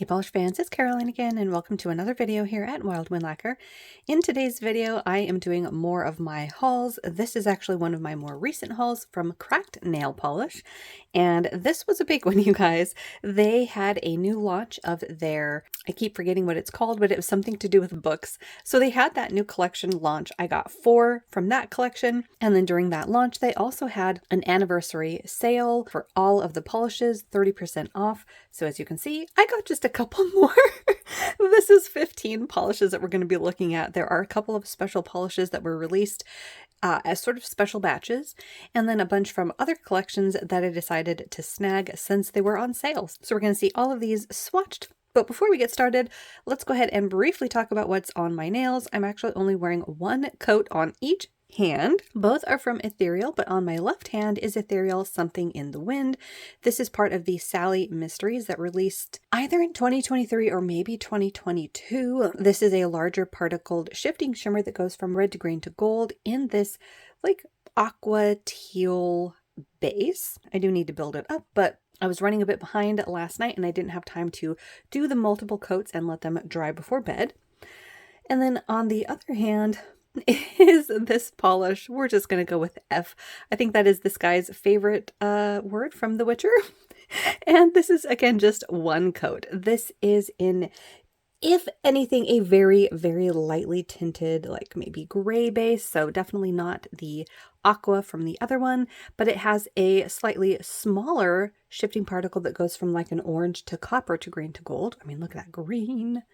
Hey polish fans, it's Caroline again and welcome to another video here at Wild Wind Lacquer. In today's video I am doing more of my hauls. This is actually one of my more recent hauls from Cracked Nail Polish, and this was a big one, you guys. They had a new launch of their, I keep forgetting what it's called, but it was something to do with books. So they had that new collection launch. I got 4 from that collection, and then during that launch they also had an anniversary sale for all of the polishes, 30% off. So as you can see, I got just a couple more. This is 15 polishes that we're going to be looking at. There are a couple of special polishes that were released as sort of special batches, and then a bunch from other collections that I decided to snag since they were on sales. So we're going to see all of these swatched. But before we get started, let's go ahead and briefly talk about what's on my nails. I'm actually only wearing 1 coat on each hand. Both are from Ethereal, but on my left hand is Ethereal Something in the Wind. This is part of the Sally Mysteries that released either in 2023 or maybe 2022. This is a larger particled shifting shimmer that goes from red to green to gold in this like aqua teal base. I do need to build it up, but I was running a bit behind last night and I didn't have time to do the multiple coats and let them dry before bed. And then on the other hand is this polish. We're just going to go with F. I think that is this guy's favorite word from The Witcher. And this is, again, just 1 coat. This is in, if anything, a very, very lightly tinted, like maybe gray base. So definitely not the aqua from the other one, but it has a slightly smaller shifting particle that goes from like an orange to copper to green to gold. I mean, look at that green.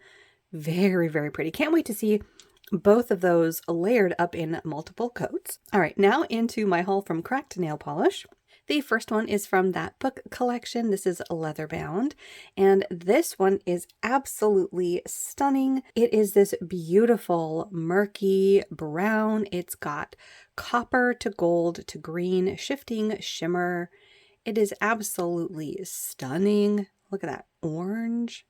Very, very pretty. Can't wait to see both of those layered up in multiple coats. All right, now into my haul from Cracked Nail Polish. The first one is from that book collection. This is leather bound, and this one is absolutely stunning. It is this beautiful murky brown. It's got copper to gold to green shifting shimmer. It is absolutely stunning. Look at that orange.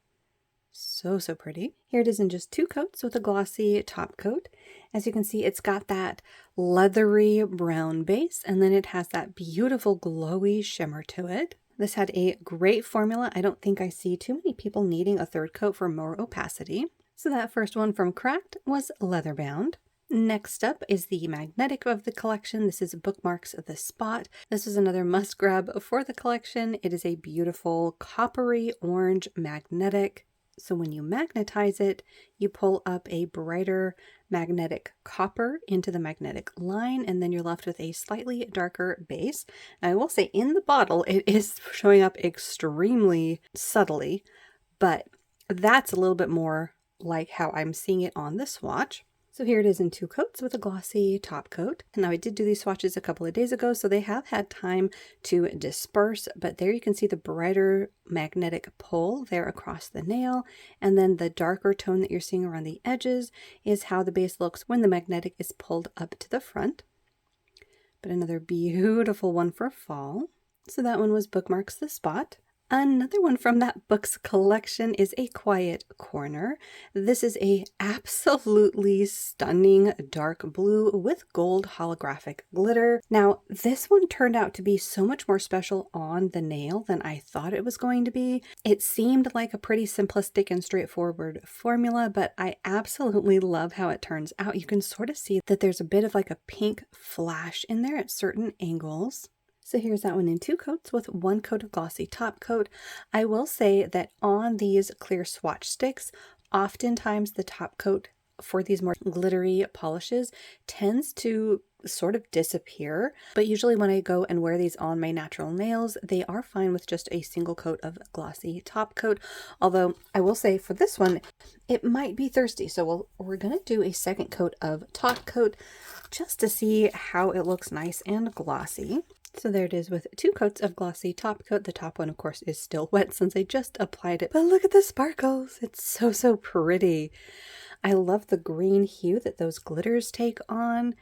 So pretty. Here it is in just 2 coats with a glossy top coat. As you can see, it's got that leathery brown base, and then it has that beautiful glowy shimmer to it. This had a great formula. I don't think I see too many people needing a 3rd coat for more opacity. So that first one from Cracked was leather bound. Next up is the magnetic of the collection. This is Bookmarks the Spot. This is another must grab for the collection. It is a beautiful coppery orange magnetic. So when you magnetize it, you pull up a brighter magnetic copper into the magnetic line, and then you're left with a slightly darker base. Now, I will say in the bottle, it is showing up extremely subtly, but that's a little bit more like how I'm seeing it on the swatch. So here it is in 2 coats with a glossy top coat. Now I did do these swatches a couple of days ago, so they have had time to disperse, but there you can see the brighter magnetic pull there across the nail, and then the darker tone that you're seeing around the edges is how the base looks when the magnetic is pulled up to the front. But another beautiful one for fall. So that one was Bookmarks the Spot. Another one from that book's collection is A Quiet Corner. This is a absolutely stunning dark blue with gold holographic glitter. Now, this one turned out to be so much more special on the nail than I thought it was going to be. It seemed like a pretty simplistic and straightforward formula, but I absolutely love how it turns out. You can sort of see that there's a bit of like a pink flash in there at certain angles. So here's that one in 2 coats with 1 coat of glossy top coat. I will say that on these clear swatch sticks, oftentimes the top coat for these more glittery polishes tends to sort of disappear. But usually when I go and wear these on my natural nails, they are fine with just a single coat of glossy top coat. Although I will say for this one, it might be thirsty. So we're going to do a 2nd coat of top coat just to see how it looks nice and glossy. So there it is with 2 coats of glossy top coat. The top one, of course, is still wet since I just applied it. But look at the sparkles. It's so pretty. I love the green hue that those glitters take on.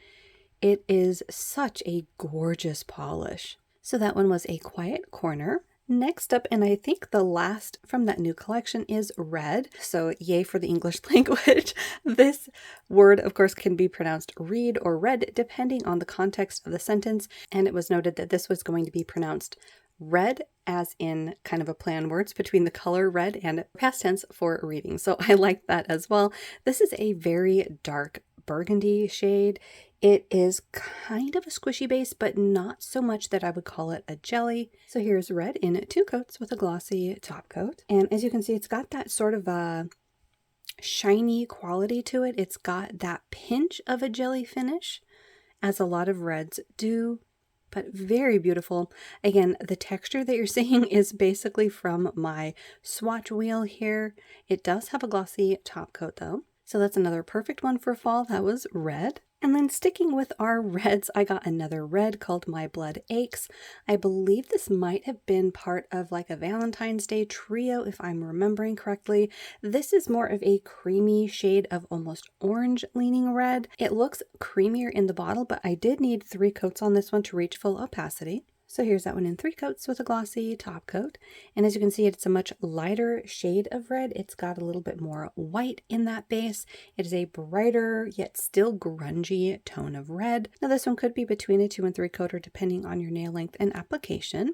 It is such a gorgeous polish. So that one was A Quiet Corner. Next up, and I think the last from that new collection, is red. So yay for the English language. This word, of course, can be pronounced read or red depending on the context of the sentence. And it was noted that this was going to be pronounced red as in kind of a play on words between the color red and past tense for reading. So I like that as well. This is a very dark burgundy shade. It is kind of a squishy base, but not so much that I would call it a jelly. So here's red in 2 coats with a glossy top coat. And as you can see, it's got that sort of a shiny quality to it. It's got that pinch of a jelly finish, as a lot of reds do, but very beautiful. Again, the texture that you're seeing is basically from my swatch wheel here. It does have a glossy top coat though. So that's another perfect one for fall. That was red. And then sticking with our reds, I got another red called My Blood Aches. I believe this might have been part of like a Valentine's Day trio, if I'm remembering correctly. This is more of a creamy shade of almost orange leaning red. It looks creamier in the bottle, but I did need 3 coats on this one to reach full opacity. So here's that one in 3 coats with a glossy top coat. And as you can see, it's a much lighter shade of red. It's got a little bit more white in that base. It is a brighter yet still grungy tone of red. Now this one could be between a 2 and 3 coater depending on your nail length and application.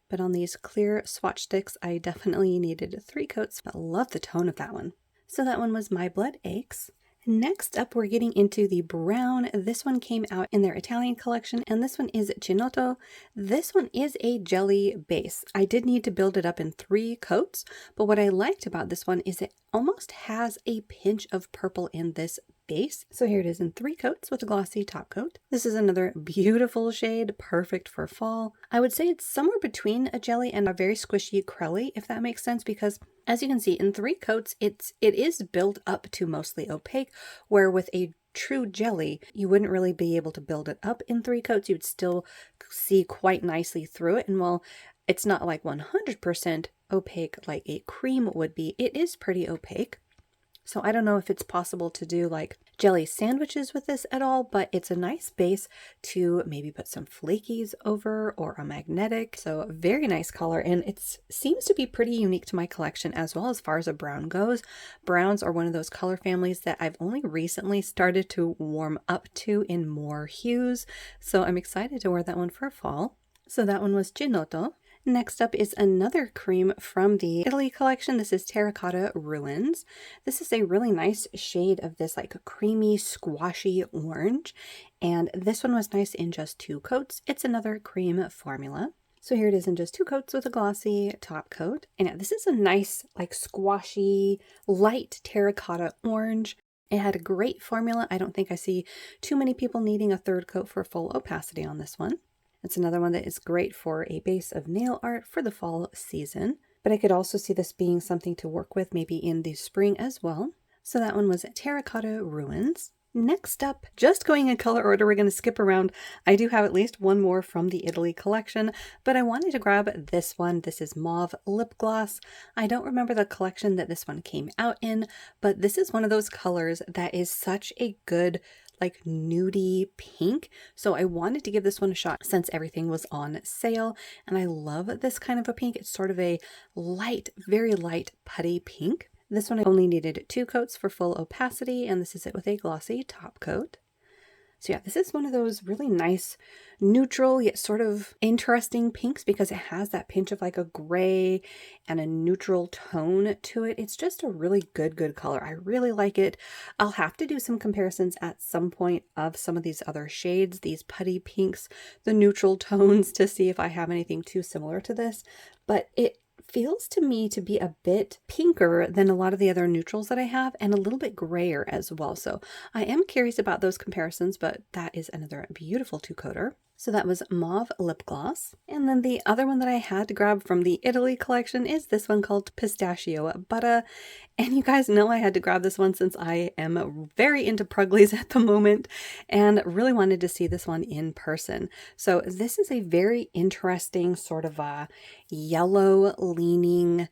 But on these clear swatch sticks, I definitely needed 3 coats. I love the tone of that one. So that one was My Blood Aches. Next up, we're getting into the brown. This one came out in their Italian collection, and this one is Chinotto. This one is a jelly base. I did need to build it up in 3 coats, but what I liked about this one is it almost has a pinch of purple in this base. So here it is in 3 coats with a glossy top coat. This is another beautiful shade, perfect for fall. I would say it's somewhere between a jelly and a very squishy crelly, if that makes sense, because as you can see in 3 coats, it is built up to mostly opaque, where with a true jelly, you wouldn't really be able to build it up in 3 coats. You would still see quite nicely through it. And while it's not like 100% opaque like a cream would be, it is pretty opaque. So I don't know if it's possible to do like jelly sandwiches with this at all, but it's a nice base to maybe put some flakies over or a magnetic. So very nice color, and it seems to be pretty unique to my collection as well as far as a brown goes. Browns are one of those color families that I've only recently started to warm up to in more hues. So I'm excited to wear that one for fall. So that one was Chinotto. Next up is another cream from the Italy collection. This is Terracotta Ruins. This is a really nice shade of this like creamy, squashy orange. And this one was nice in just 2 coats. It's another cream formula. So here it is in just 2 coats with a glossy top coat. And yeah, this is a nice like squashy, light terracotta orange. It had a great formula. I don't think I see too many people needing a 3rd coat for full opacity on this one. It's another one that is great for a base of nail art for the fall season, but I could also see this being something to work with maybe in the spring as well. So that one was Terracotta Ruins. Next up, just going in color order, we're going to skip around. I do have at least one more from the Italy collection, but I wanted to grab this one. This is Mauve Lip Gloss. I don't remember the collection that this one came out in, but this is one of those colors that is such a good like nudie pink. So I wanted to give this one a shot since everything was on sale. And I love this kind of a pink. It's sort of a light, very light putty pink. This one I only needed 2 coats for full opacity, and this is it with a glossy top coat. So yeah, this is one of those really nice, neutral, yet sort of interesting pinks because it has that pinch of like a gray and a neutral tone to it. It's just a really good color. I really like it. I'll have to do some comparisons at some point of some of these other shades, these putty pinks, the neutral tones, to see if I have anything too similar to this. But it feels to me to be a bit pinker than a lot of the other neutrals that I have, and a little bit grayer as well. So I am curious about those comparisons, but that is another beautiful 2-coater. So that was Mauve Lip Gloss. And then the other one that I had to grab from the Italy collection is this one called Pistachio Butter. And you guys know I had to grab this one since I am very into Pruglies at the moment and really wanted to see this one in person. So this is a very interesting sort of a yellow leaning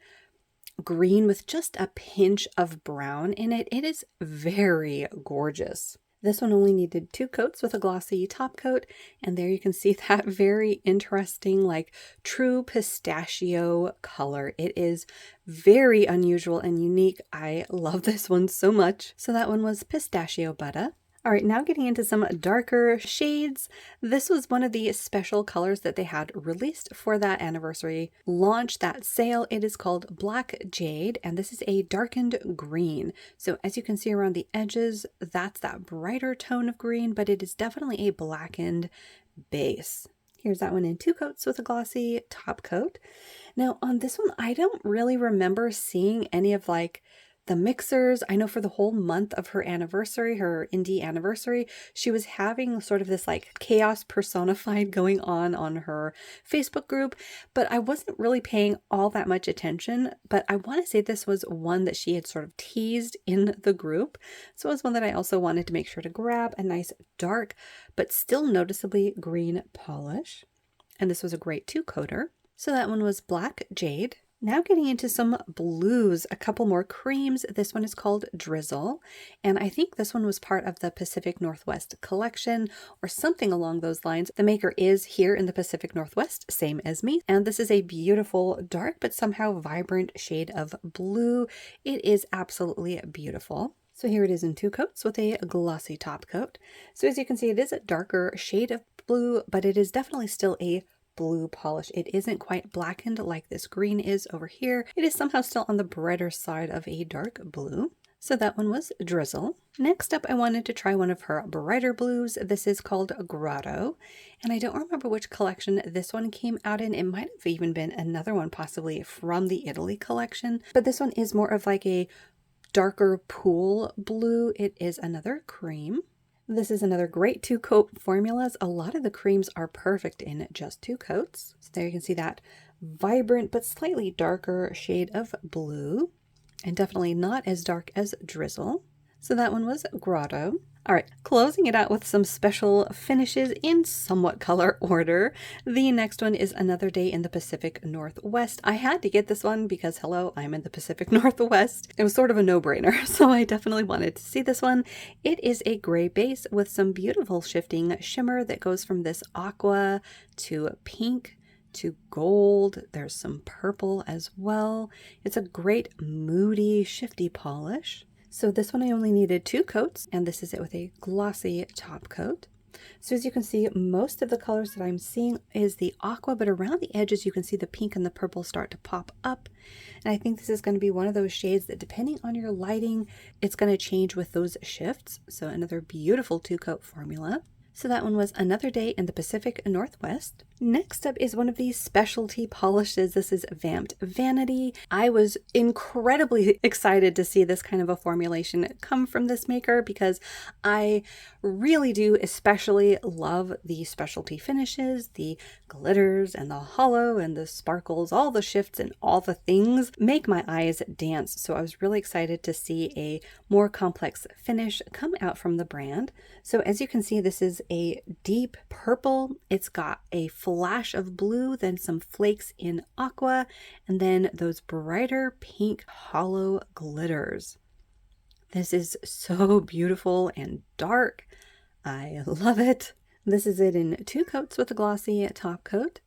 green with just a pinch of brown in it. It is very gorgeous. This one only needed 2 coats with a glossy top coat, and there you can see that very interesting, like true pistachio color. It is very unusual and unique. I love this one so much. So that one was Pistachio Butter. All right, now getting into some darker shades. This was one of the special colors that they had released for that anniversary launch, that sale. It is called Black Jade, and this is a darkened green. So as you can see around the edges, that's that brighter tone of green, but it is definitely a blackened base. Here's that one in 2 coats with a glossy top coat. Now on this one, I don't really remember seeing any of like the mixers. I know for the whole month of her anniversary, her indie anniversary, she was having sort of this like chaos personified going on her Facebook group, but I wasn't really paying all that much attention. But I want to say this was one that she had sort of teased in the group. So it was one that I also wanted to make sure to grab, a nice dark, but still noticeably green polish. And this was a great 2-coater. So that one was Black Jade. Now getting into some blues, a couple more creams. This one is called Drizzle, and I think this one was part of the Pacific Northwest collection or something along those lines. The maker is here in the Pacific Northwest, same as me, and this is a beautiful dark but somehow vibrant shade of blue. It is absolutely beautiful. So here it is in 2 coats with a glossy top coat. So as you can see, it is a darker shade of blue, but it is definitely still a blue polish. It isn't quite blackened like this green is over here. It is somehow still on the brighter side of a dark blue. So that one was Drizzle. Next up, I wanted to try one of her brighter blues. This is called Grotto, and I don't remember which collection this one came out in. It might have even been another one possibly from the Italy collection, but this one is more of like a darker pool blue. It is another cream. This is another great 2-coat formulas. A lot of the creams are perfect in just 2 coats. So there you can see that vibrant but slightly darker shade of blue, and definitely not as dark as Drizzle. So that one was Grotto. All right, closing it out with some special finishes in somewhat color order. The next one is Another Day in the Pacific Northwest. I had to get this one because, hello, I'm in the Pacific Northwest. It was sort of a no-brainer, so I definitely wanted to see this one. It is a gray base with some beautiful shifting shimmer that goes from this aqua to pink to gold. There's some purple as well. It's a great moody, shifty polish. So this one I only needed 2 coats, and this is it with a glossy top coat. So as you can see, most of the colors that I'm seeing is the aqua, but around the edges you can see the pink and the purple start to pop up. And I think this is going to be one of those shades that depending on your lighting, it's going to change with those shifts. So another beautiful 2-coat formula. So that one was Another Day in the Pacific Northwest. Next up is one of these specialty polishes. This is Vamped Vanity. I was incredibly excited to see this kind of a formulation come from this maker because I really do especially love the specialty finishes, the glitters and the hollow and the sparkles, all the shifts and all the things make my eyes dance. So I was really excited to see a more complex finish come out from the brand. So as you can see, this is a deep purple. It's got a flash of blue, then some flakes in aqua, and then those brighter pink hollow glitters. This is so beautiful and dark. I love it. This is it in 2 coats with a glossy top coat.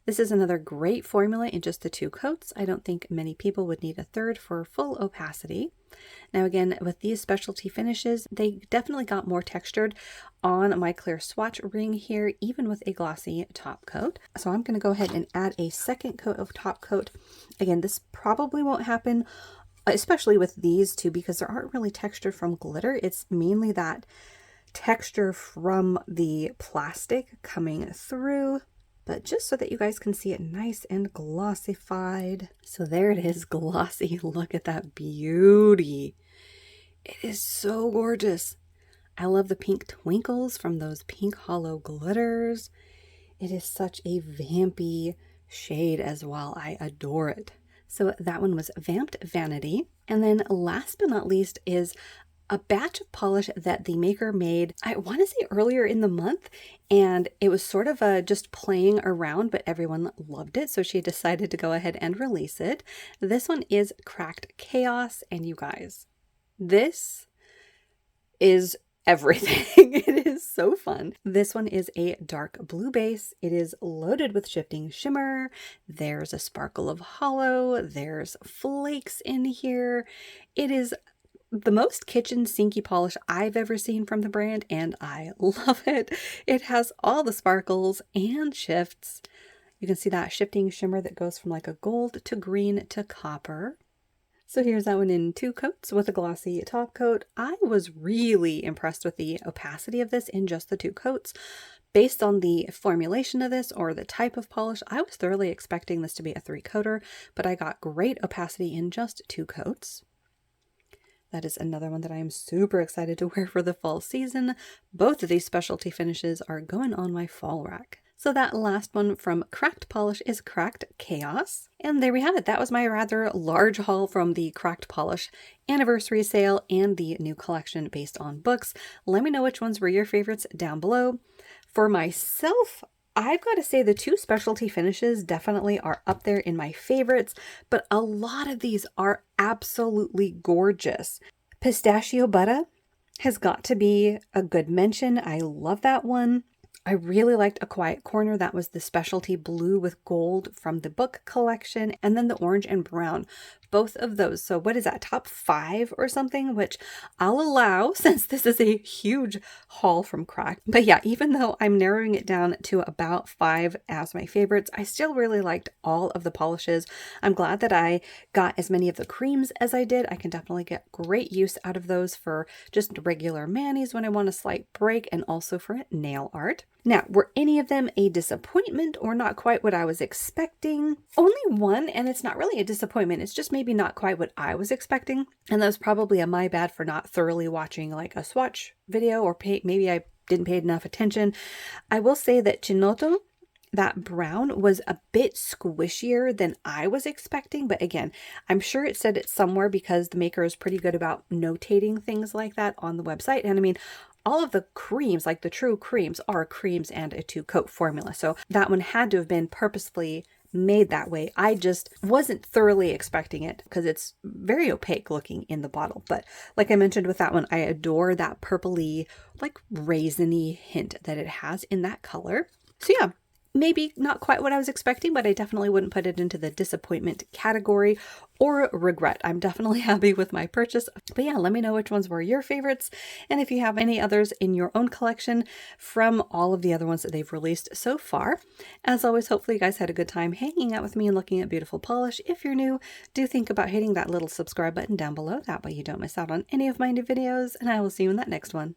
This is another great formula in just the 2 coats. I don't think many people would need a third for full opacity. Now again, with these specialty finishes, they definitely got more textured on my clear swatch ring here, even with a glossy top coat. So I'm going to go ahead and add a 2nd coat of top coat. Again, this probably won't happen, especially with these 2, because there aren't really texture from glitter. It's mainly that texture from the plastic coming through. But just so that you guys can see it nice and glossified. So there it is, glossy. Look at that beauty. It is so gorgeous. I love the pink twinkles from those pink hollow glitters. It is such a vampy shade as well. I adore it. So that one was Vamped Vanity. And then last but not least is a batch of polish that the maker made, I want to say earlier in the month, and it was sort of just playing around, but everyone loved it, so she decided to go ahead and release it. This one is Cracked Chaos, and you guys, this is everything. It is so fun. This one is a dark blue base. It is loaded with shifting shimmer. There's a sparkle of hollow. There's flakes in here. It is the most kitchen sinky polish I've ever seen from the brand, and I love it. It has all the sparkles and shifts. You can see that shifting shimmer that goes from like a gold to green to copper. So here's that one in 2 coats with a glossy top coat. I was really impressed with the opacity of this in just the 2 coats. Based on the formulation of this or the type of polish, I was thoroughly expecting this to be a 3-coater, but I got great opacity in just 2 coats. That is another one that I am super excited to wear for the fall season. Both of these specialty finishes are going on my fall rack. So that last one from Cracked Polish is Cracked Chaos. And there we have it. That was my rather large haul from the Cracked Polish anniversary sale and the new collection based on books. Let me know which ones were your favorites down below. For myself, I've got to say the 2 specialty finishes definitely are up there in my favorites, but a lot of these are absolutely gorgeous. Pistachio Butter has got to be a good mention. I love that one. I really liked A Quiet Corner. That was the specialty blue with gold from the book collection, and then the orange and brown, both of those. So what is that, top 5 or something, which I'll allow since this is a huge haul from Cracked. But yeah, even though I'm narrowing it down to about 5 as my favorites, I still really liked all of the polishes. I'm glad that I got as many of the creams as I did. I can definitely get great use out of those for just regular manis when I want a slight break, and also for nail art. Now, were any of them a disappointment or not quite what I was expecting? Only one, and it's not really a disappointment. It's just maybe not quite what I was expecting. And that was probably a my bad for not thoroughly watching like a swatch video, or maybe I didn't pay enough attention. I will say that Chinotto, that brown, was a bit squishier than I was expecting. But again, I'm sure it said it somewhere because the maker is pretty good about notating things like that on the website. And I mean, all of the creams, like the true creams, are creams and a 2-coat formula. So that one had to have been purposefully made that way. I just wasn't thoroughly expecting it because it's very opaque looking in the bottle. But like I mentioned with that one, I adore that purpley, like raisiny hint that it has in that color. So yeah, maybe not quite what I was expecting, but I definitely wouldn't put it into the disappointment category or regret. I'm definitely happy with my purchase. But yeah, let me know which ones were your favorites, and if you have any others in your own collection from all of the other ones that they've released so far. As always, hopefully you guys had a good time hanging out with me and looking at beautiful polish. If you're new, do think about hitting that little subscribe button down below. That way you don't miss out on any of my new videos, and I will see you in that next one.